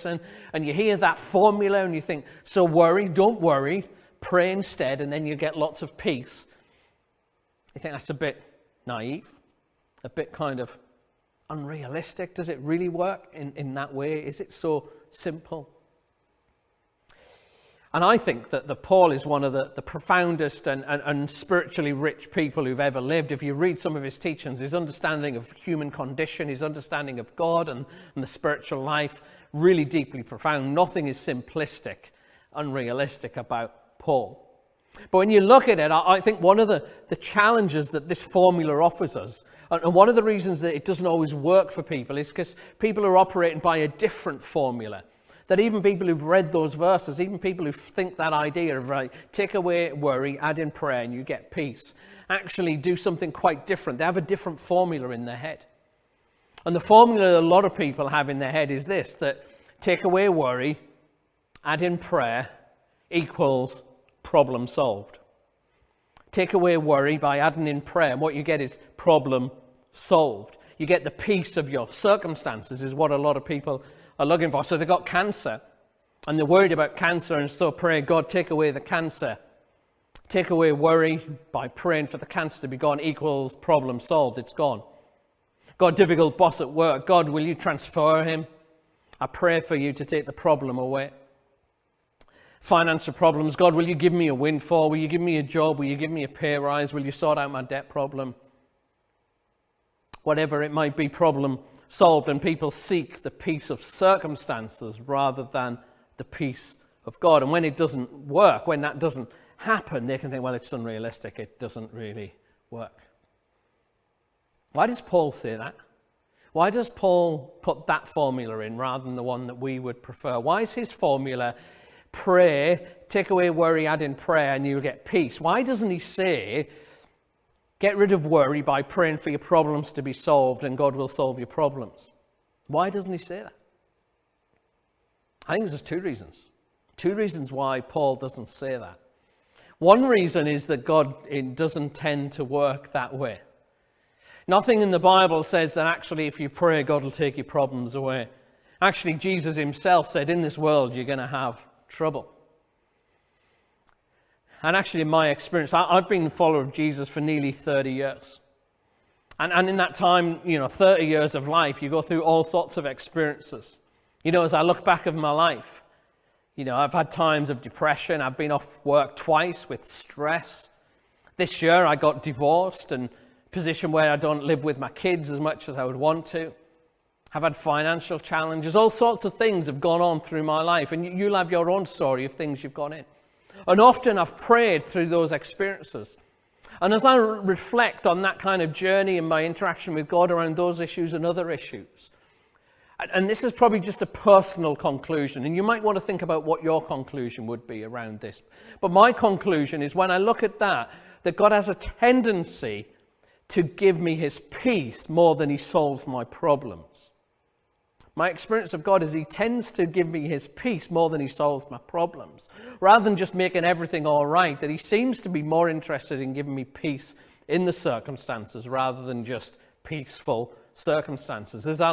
person, and you hear that formula and you think, so worry, don't worry, pray instead, and then you get lots of peace. You think that's a bit naive, a bit kind of unrealistic. Does it really work in that way? Is it so simple? And I think that Paul is one of the profoundest and spiritually rich people who've ever lived. If you read some of his teachings, his understanding of human condition, his understanding of God and the spiritual life, really deeply profound. Nothing is simplistic, unrealistic about Paul. But when you look at it, I think one of the challenges that this formula offers us, and one of the reasons that it doesn't always work for people, is because people are operating by a different formula. That even people who've read those verses, even people who think that idea of, right, take away worry, add in prayer, and you get peace, actually do something quite different. They have a different formula in their head. And the formula a lot of people have in their head is this, that take away worry, add in prayer, equals problem solved. Take away worry by adding in prayer, and what you get is problem solved. You get the peace of your circumstances, is what a lot of people are looking for. So they've got cancer, and they're worried about cancer, and so pray, God, take away the cancer. Take away worry by praying for the cancer to be gone equals problem solved. It's gone. God, difficult boss at work. God, will you transfer him? I pray for you to take the problem away. Financial problems. God, will you give me a windfall? Will you give me a job? Will you give me a pay rise? Will you sort out my debt problem? Whatever it might be, problem solved, and people seek the peace of circumstances rather than the peace of God. And when it doesn't work, when that doesn't happen, they can think, well, it's unrealistic. It doesn't really work. Why does Paul say that? Why does Paul put that formula in rather than the one that we would prefer? Why is his formula pray, take away worry, add in prayer, and you'll get peace? Why doesn't he say, get rid of worry by praying for your problems to be solved and God will solve your problems? Why doesn't he say that? I think there's two reasons. Two reasons why Paul doesn't say that. One reason is that God doesn't tend to work that way. Nothing in the Bible says that actually if you pray, God will take your problems away. Actually, Jesus himself said, in this world you're going to have trouble. And actually, in my experience, I've been a follower of Jesus for nearly 30 years. And in that time, 30 years of life, you go through all sorts of experiences. As I look back of my life, I've had times of depression. I've been off work twice with stress. This year, I got divorced, and a position where I don't live with my kids as much as I would want to. I've had financial challenges. All sorts of things have gone on through my life. And you'll have your own story of things you've gone in. And often I've prayed through those experiences. And as I reflect on that kind of journey and my interaction with God around those issues and other issues, and this is probably just a personal conclusion, and you might want to think about what your conclusion would be around this. But my conclusion is when I look at that God has a tendency to give me his peace more than he solves my problems. My experience of God is he tends to give me his peace more than he solves my problems. Rather than just making everything all right, that he seems to be more interested in giving me peace in the circumstances rather than just peaceful circumstances. As I